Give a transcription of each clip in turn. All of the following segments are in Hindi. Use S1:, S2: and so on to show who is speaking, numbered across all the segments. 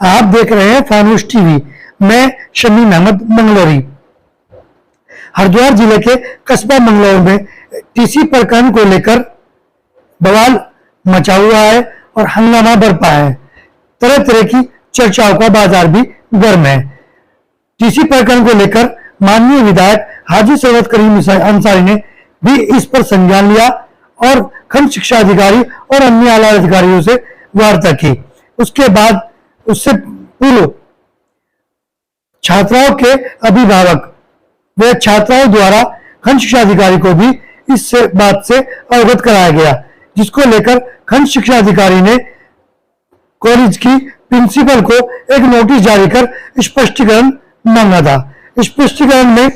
S1: आप देख रहे हैं फानूस टीवी। मैं शमीम अहमद मंगलोरी। हरिद्वार जिले के कस्बा मंगलौर में टीसी प्रकरण को लेकर बवाल मचा हुआ है और हंगामा बरपा है। तरह तरह की चर्चाओं का बाजार भी गर्म है। टीसी प्रकरण को लेकर माननीय विधायक हाजी सैयद करीम अंसारी ने भी इस पर संज्ञान लिया और खंड शिक्षा अधिकारी और अन्य आला अधिकारियों से वार्ता की। उसके बाद उससे पूर्व छात्राओं के अभिभावक व छात्राओं द्वारा खंड शिक्षा अधिकारी को भी इस बात से अवगत कराया गया, जिसको लेकर खंड शिक्षा अधिकारी ने कॉलेज की प्रिंसिपल को एक नोटिस जारी कर स्पष्टीकरण मांगा था। स्पष्टीकरण में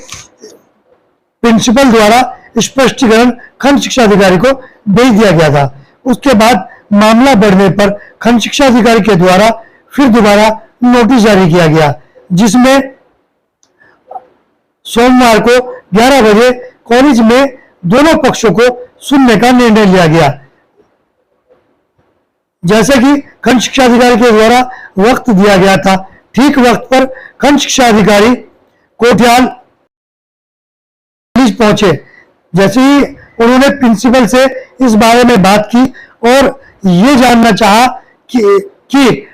S1: प्रिंसिपल द्वारा स्पष्टीकरण खंड शिक्षा अधिकारी को भेज दिया गया था। उसके बाद मामला बढ़ने पर खंड शिक्षा अधिकारी के द्वारा फिर दोबारा नोटिस जारी किया गया, जिसमें सोमवार को 11 बजे कॉलेज में दोनों पक्षों को सुनने का निर्णय लिया गया। जैसे कि खंड शिक्षा अधिकारी के द्वारा वक्त दिया गया था, ठीक वक्त पर खंड शिक्षा अधिकारी कोठियाल कॉलेज पहुंचे। जैसे ही उन्होंने प्रिंसिपल से इस बारे में बात की और ये जानना चाहा कि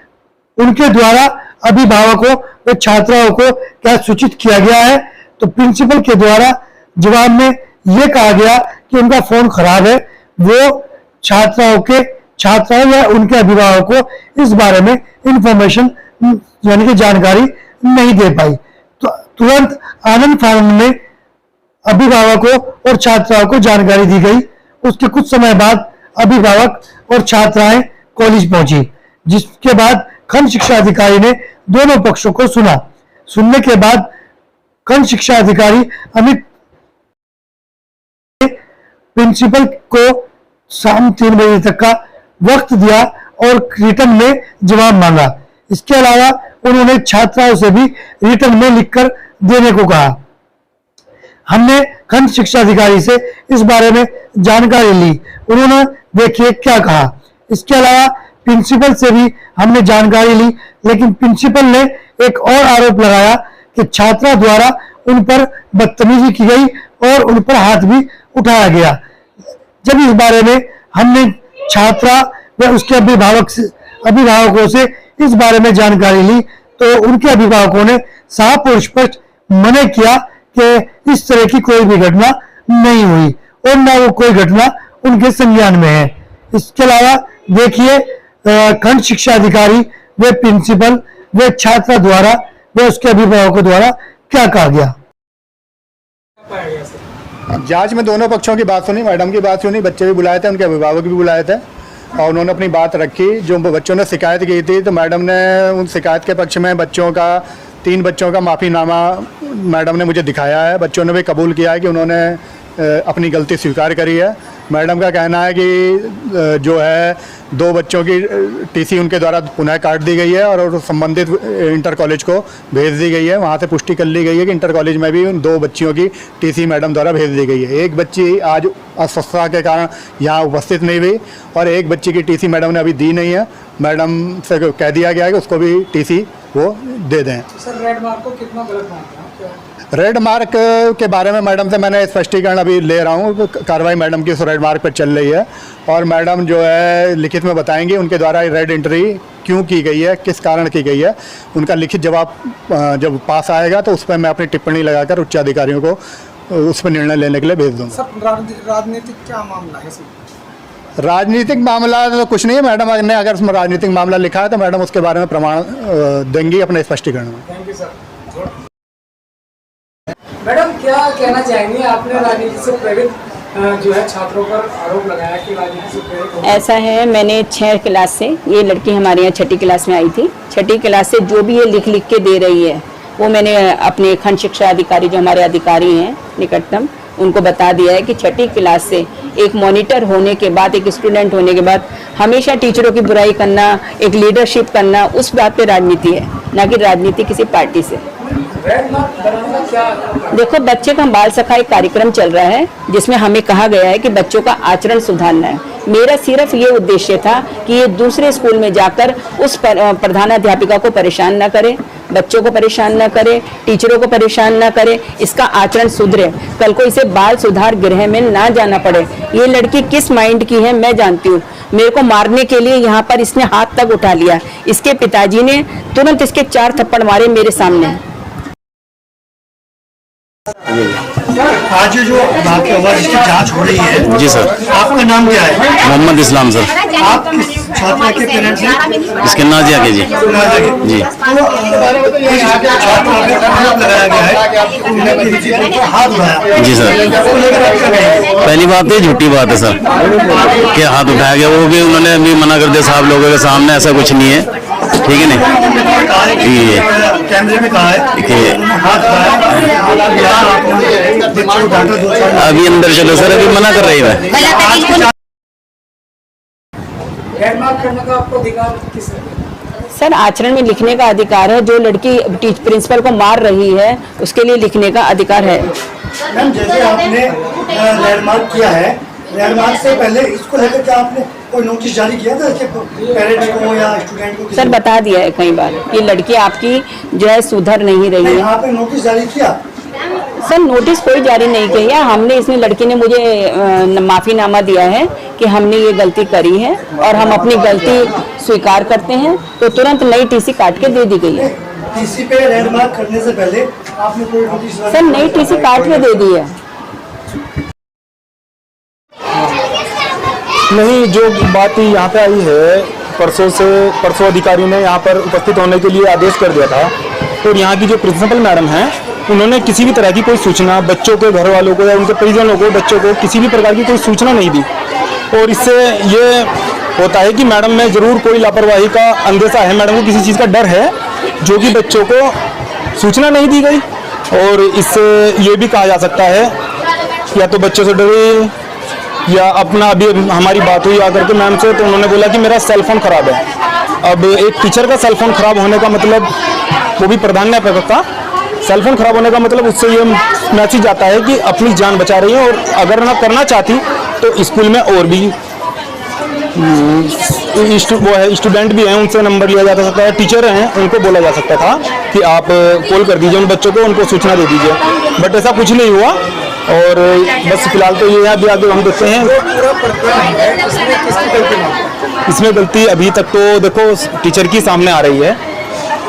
S1: उनके द्वारा अभिभावकों व छात्राओं को क्या सूचित किया गया है, तो प्रिंसिपल के द्वारा जवाब में यह कहा गया कि उनका फोन खराब है, वो छात्राओं या उनके अभिभावकों को इस बारे में इंफॉर्मेशन यानी कि जानकारी नहीं दे पाई। तो तुरंत आनंद फार्म में अभिभावकों और छात्राओं को जानकारी दी गई। उसके कुछ समय बाद अभिभावक और छात्राएं कॉलेज पहुंची, जिसके बाद खंड शिक्षा अधिकारी ने दोनों पक्षों को सुना। सुनने के बाद खंड शिक्षा अधिकारी अमित प्रिंसिपल को शाम 3 बजे तक का वक्त दिया और रिटर्न में जवाब मांगा। इसके अलावा उन्होंने छात्राओं से भी रिटर्न में लिखकर देने को कहा। हमने खंड शिक्षा अधिकारी से इस बारे में जानकारी ली, उन्होंने देखिए क्या कहा। इसके अलावा प्रिंसिपल से भी हमने जानकारी ली, लेकिन प्रिंसिपल ने एक और आरोप लगाया कि छात्रा द्वारा उन पर बदतमीजी की गई और उन पर हाथ भी उठाया गया। जब इस बारे में हमने छात्रा व उसके अभिभावकों से इस बारे में जानकारी ली, तो उनके अभिभावकों ने साफ और स्पष्ट मना किया कि इस तरह की कोई भी घटना नहीं हुई और ना वो कोई घटना उनके संज्ञान में है। इसके अलावा देखिए खंड शिक्षा अधिकारी व प्रिंसिपल व छात्रा द्वारा व उसके अभिभावकों द्वारा क्या कहा गया।
S2: जांच में दोनों पक्षों की बात सुनी, मैडम की बात सुनी, बच्चे भी बुलाए थे, उनके अभिभावक भी बुलाए थे और उन्होंने अपनी बात रखी। जो बच्चों ने शिकायत की थी, तो मैडम ने उन शिकायत के पक्ष में 3 बच्चों का माफ़ीनामा मैडम ने मुझे दिखाया है। बच्चों ने भी कबूल किया है कि उन्होंने अपनी गलती स्वीकार करी है। मैडम का कहना है कि जो है 2 बच्चों की टीसी उनके द्वारा पुनः काट दी गई है और संबंधित इंटर कॉलेज को भेज दी गई है। वहाँ से पुष्टि कर ली गई है कि इंटर कॉलेज में भी उन 2 बच्चियों की टीसी मैडम द्वारा भेज दी गई है। एक बच्ची आज अस्वस्थता के कारण यहाँ उपस्थित नहीं हुई और एक बच्ची की टीसी मैडम ने अभी दी नहीं है। मैडम से कह दिया गया है कि उसको भी टीसी वो दे दें।
S3: सर रेड मार्क को कितना गलत मानते हैं?
S2: रेड मार्क के बारे में मैडम से मैंने स्पष्टीकरण अभी ले रहा हूँ। कार्रवाई मैडम की उस रेड मार्क पर चल रही है और मैडम जो है लिखित में बताएंगी उनके द्वारा रेड एंट्री क्यों की गई है, किस कारण की गई है। उनका लिखित जवाब जब पास आएगा तो उस पर मैं अपनी टिप्पणी लगाकर उच्च अधिकारियों को उस पर निर्णय लेने के लिए भेज दूँगा।
S3: सर राजनीतिक क्या मामला है?
S2: राजनीतिक मामला तो कुछ नहीं है। मैडम ने अगर उसमें राजनीतिक मामला लिखा है तो मैडम उसके बारे में प्रमाण देंगी अपने स्पष्टीकरण में।
S3: Thank you sir. मैडम क्या कहना चाहेंगे? आपने राजनीति से प्रेरित जो है छात्रों पर आरोप लगाया कि राजनीति से प्रेरित।
S4: ऐसा है, मैंने 6 क्लास से, ये लड़की हमारे यहाँ 6ठी क्लास में आई थी, 6ठी क्लास से जो भी ये लिख के दे रही है वो मैंने अपने खंड शिक्षा अधिकारी जो हमारे अधिकारी हैं निकटतम उनको बता दिया है कि 6ठी क्लास से एक मॉनिटर होने के बाद, एक स्टूडेंट होने के बाद हमेशा टीचरों की बुराई करना, एक लीडरशिप करना, उस बात पे राजनीति है, ना कि राजनीति किसी पार्टी से।
S3: रेड मार्क बनाना क्या?
S4: देखो, बच्चे का बाल सखा एक कार्यक्रम चल रहा है जिसमें हमें कहा गया है कि बच्चों का आचरण सुधारना है। मेरा सिर्फ ये उद्देश्य था कि ये दूसरे स्कूल में जाकर उस प्रधानाध्यापिका को परेशान न करे, बच्चों को परेशान न करे, टीचरों को परेशान न करे, इसका आचरण सुधरे, कल को इसे बाल सुधार गृह में ना जाना पड़े। ये लड़की किस माइंड की है मैं जानती हूँ। मेरे को मारने के लिए यहाँ पर इसने हाथ तक उठा लिया। इसके पिताजी ने तुरंत इसके 4 थप्पड़ मारे मेरे सामने।
S1: आज जो वाकया हुआ जिसकी जांच हो रही है,
S5: जी सर।
S1: आपका नाम क्या है?
S5: मोहम्मद इस्लाम सर।
S1: आप किस छात्रा के पेरेंट्स हैं?
S5: इसके नाजिया के जी। जी।
S1: छात्रा पे आरोप लगाया गया है कि उन्होंने किसी पर हाथ उठाया।
S5: जी सर।
S1: इसको लेकर आप क्या कहेंगे?
S5: पहली बात है झूठी बात है सर कि हाथ उठाया गया, वो भी उन्होंने भी मना कर दिया साहब लोगों के सामने, ऐसा कुछ नहीं है, ठीक है नहीं। ये
S1: कैमरे में कहा है
S5: कि
S1: हाथ उठाया,
S5: अभी अंदर चलो सर, अभी मना कर रही है।
S3: हेड मार्क करने का आपको अधिकार किस?
S4: सर, आचरण में लिखने का अधिकार है। जो लड़की प्रिंसिपल को मार रही है उसके लिए लिखने का अधिकार है।
S1: मैम, जैसे आपने लैंडमार्क किया है, लैंडमार्क से पहले इसको लेकर क्या आपने कोई नोटिस जारी किया था इसके पेरेंट्स को या स्टूडेंट को?
S4: सर, बता दिया है कई बार कि लड़की आपकी जो है सुधर नहीं रही है।
S1: आपने नोटिस जारी किया?
S4: सर, नोटिस कोई जारी नहीं किया। हमने इसमें लड़की ने मुझे माफीनामा दिया है कि हमने ये गलती करी है और हम अपनी गलती स्वीकार करते हैं, तो तुरंत नई टीसी काट के दे दी गई है।
S1: टीसी पे लैंडमार्क करने से पहले आपने कोई नोटिस?
S4: सर, नई टीसी काट के दे दी है।
S6: नहीं, जो बात यहाँ पे आई है, परसों अधिकारी ने यहाँ पर उपस्थित होने के लिए आदेश कर दिया था, और यहाँ की जो प्रिंसिपल मैडम हैं उन्होंने किसी भी तरह की कोई सूचना बच्चों के घर वालों को या उनके परिजनों को, बच्चों को किसी भी प्रकार की कोई सूचना नहीं दी। और इससे ये होता है कि मैडम में ज़रूर कोई लापरवाही का अंदेशा है, मैडम को किसी चीज़ का डर है जो कि बच्चों को सूचना नहीं दी गई। और इससे ये भी कहा जा सकता है या तो बच्चों से डरे, या अपना अभी हमारी बात हुई आकर के मैम से, तो उन्होंने बोला कि मेरा सेल फोन खराब है। अब एक टीचर का सेल फोन खराब होने का मतलब, वो भी प्रधानाध्यापक का सेल फोन खराब होने का मतलब, उससे ये मैसेज आता है कि अपनी जान बचा रही है, और अगर ना करना चाहती तो स्कूल में और भी वो है स्टूडेंट भी हैं, उनसे नंबर लिया जा सकता है, टीचर हैं, उनको बोला जा सकता था कि आप कॉल कर दीजिए उन बच्चों को, उनको सूचना दे दीजिए, बट ऐसा कुछ नहीं हुआ। और बस फिलहाल तो ये है, अभी आगे हम देखते हैं। इसमें गलती अभी तक तो देखो टीचर की सामने आ रही है।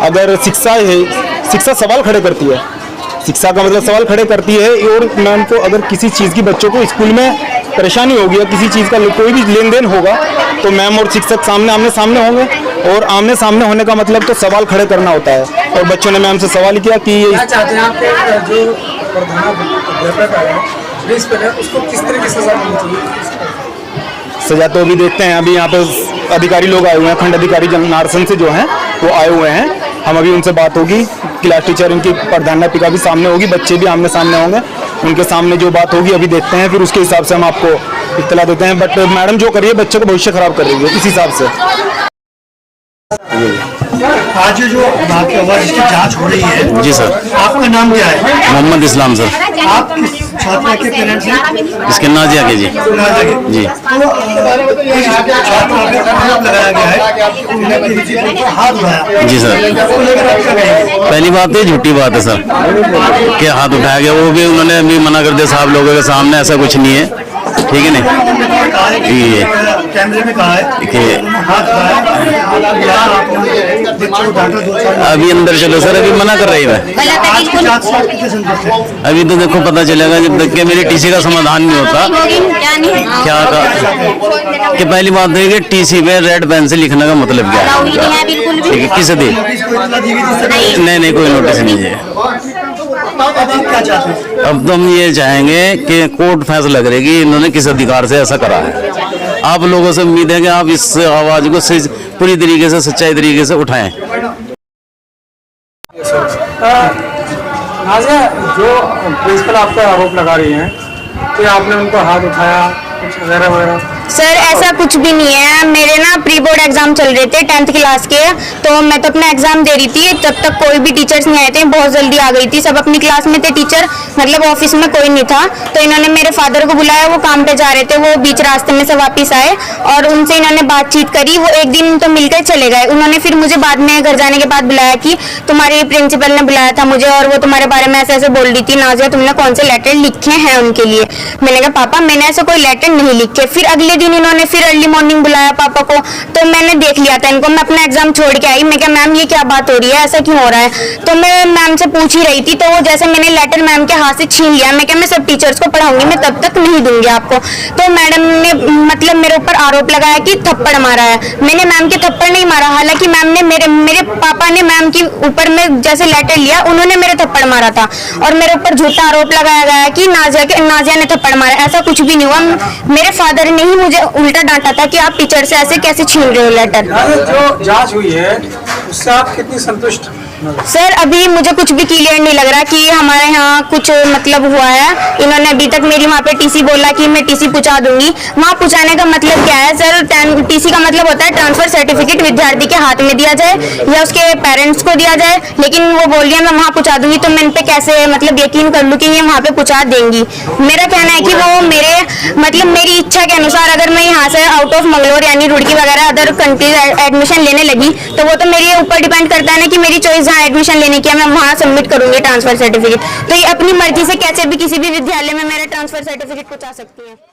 S6: अगर शिक्षा है, शिक्षा सवाल खड़े करती है, शिक्षा का मतलब सवाल खड़े करती है। और मैम को अगर किसी चीज़ की बच्चों को स्कूल में परेशानी होगी या किसी चीज़ का कोई भी लेन देन होगा, तो मैम और शिक्षक आमने सामने होंगे, और आमने सामने होने का मतलब तो सवाल खड़े करना होता है। और बच्चों ने मैम से सवाल किया कि
S3: क्या चाहते हैं आप जो प्रधानाध्यापक है प्रिंसिपल है उसको किस तरह की सजा मिलनी चाहिए?
S6: सजा तो अभी देखते हैं। अभी यहाँ पे अधिकारी लोग आए हुए हैं, खंड अधिकारी नारसन से जो हैं वो आए हुए हैं। हम अभी उनसे बात होगी, क्लास टीचर उनकी प्रधानाध्यापिका भी सामने होगी, बच्चे भी आमने सामने होंगे, उनके सामने जो बात होगी अभी देखते हैं, फिर उसके हिसाब से हम आपको इत्तला देते हैं। बट मैडम जो करिए बच्चे का भविष्य खराब कर रही है इस हिसाब से।
S1: आज जो वाकया हुआ जिसकी जांच हो रही है,
S5: जी सर।
S1: आपका नाम क्या है?
S5: मोहम्मद इस्लाम सर।
S1: आप किस छात्रा के पेरेंट्स हैं?
S5: इसके नाजिया के जी। जी।
S1: छात्रा पे आरोप लगाया गया है कि उन्होंने किसी पर हाथ उठाया।
S5: जी सर।
S1: इसको लेकर आप क्या कहेंगे?
S5: पहली बात है झूठी बात है सर कि हाथ उठाया गया, वो भी उन्होंने भी मना कर दिया साहब लोगों के सामने, ऐसा कुछ नहीं है, ठीक है नहीं। ये
S1: कैमरे में कहा है
S5: कि
S1: हाथ उठाया,
S5: अभी अंदर चलो सर, अभी मना कर रही है।
S1: आज की जांच से आप कितने संतुष्ट हैं?
S5: अभी तो देखो पता चलेगा जब तक कि मेरी टीसी का समाधान नहीं होता। क्या का कि पहली बात है कि टीसी पे रेड पेन से लिखने का मतलब क्या है, ठीक है, किसे दी?
S1: इसको इतना दी गई जिससे
S5: नहीं, कोई नोटिस नहीं है।
S1: अब आप क्या चाहते हैं?
S5: अब तो हम ये चाहेंगे कि कोर्ट फैसला करे कि इन्होंने किस अधिकार से ऐसा करा है। आप लोगों से उम्मीद है कि आप इस आवाज को पूरी तरीके से सच्चाई तरीके से उठाएं।
S3: नाज़िया, जो प्रिंसिपल आप पर आरोप लगा रही हैं कि आपने उनको हाथ उठाया कुछ वगैरह वगैरह,
S7: सर ऐसा कुछ भी नहीं है, मेरे ना प्री बोर्ड एग्जाम चल रहे थे 10th क्लास के, तो मैं तो अपना एग्जाम दे रही थी, तब तक कोई भी टीचर्स नहीं आए थे, बहुत जल्दी आ गई थी, सब अपनी क्लास में थे टीचर, मतलब ऑफिस में कोई नहीं था। तो इन्होंने मेरे फादर को बुलाया, वो काम पे जा रहे थे, वो बीच रास्ते में से वापस आए और उनसे इन्होंने बातचीत करी। वो एक दिन तो मिलकर चले गए। उन्होंने फिर मुझे बाद में घर जाने के बाद बुलाया कि तुम्हारे प्रिंसिपल ने बुलाया था मुझे और वो तुम्हारे बारे में ऐसे ऐसे बोल रही थी, नाजिया तुमने कौन से लेटर लिखे हैं उनके लिए। मैंने कहा पापा मैंने ऐसा कोई लेटर नहीं लिखे। फिर अगले दिन इन्होंने फिर अर्ली मॉर्निंग बुलाया पापा को, तो मैंने देख लिया था इनको। मैं अपना एग्जाम छोड़ के आई, मैं कहा मैम ये क्या बात हो रही है, ऐसा क्यों हो रहा है। तो मैं मैम से पूछ ही रही थी, तो वो जैसे मैंने लेटर मैम के हाथ से छीन लिया। मैं कहा मैं सब टीचर्स को पढ़ाऊंगी, मैं तब तक नहीं दूंगी आपको। तो मैडम ने मतलब मेरे ऊपर आरोप लगाया कि थप्पड़ मारा है। मैंने मैम के थप्पड़ नहीं मारा, हालांकि मैम ने मेरे पापा ने मैम के ऊपर में जैसे लेटर लिया उन्होंने मेरे थप्पड़ मारा था और मेरे ऊपर झूठा आरोप लगाया गया कि नाजिया ने थप्पड़ मारा। ऐसा कुछ भी नहीं हुआ। मेरे फादर ने ही मुझे उल्टा डांटा था कि आप टीचर से ऐसे कैसे छीन रहे हो लेटर।
S3: जो जांच हुई है उससे आप कितनी संतुष्ट?
S7: सर अभी मुझे कुछ भी क्लियर नहीं लग रहा कि हमारे यहाँ कुछ मतलब हुआ है। इन्होंने अभी तक मेरी वहाँ पे टीसी बोला कि मैं टीसी पहुँचा दूंगी। वहाँ पहुँचाने का मतलब क्या है सर? टीसी का मतलब होता है ट्रांसफर सर्टिफिकेट विद्यार्थी के हाथ में दिया जाए या उसके पेरेंट्स को दिया जाए, लेकिन वो बोल रही है मैं वहाँ पहुँचा दूंगी। तो मैं इन पे कैसे मतलब यकीन कर लूँ कि ये वहाँ पे पहुँचा देंगी। मेरा कहना है कि वो मेरी इच्छा के अनुसार अगर मैं यहाँ से आउट ऑफ मंगलोर यानी रुड़की वगैरह अदर कंट्रीज एडमिशन लेने लगी तो वो तो मेरे ऊपर डिपेंड करता है ना कि मेरी चॉइस जहाँ एडमिशन लेने की है मैं वहाँ सबमिट करूंगी ट्रांसफर सर्टिफिकेट। तो ये अपनी मर्जी से कैसे भी किसी भी विद्यालय में मेरा ट्रांसफर सर्टिफिकेट पहुँचा सकती है।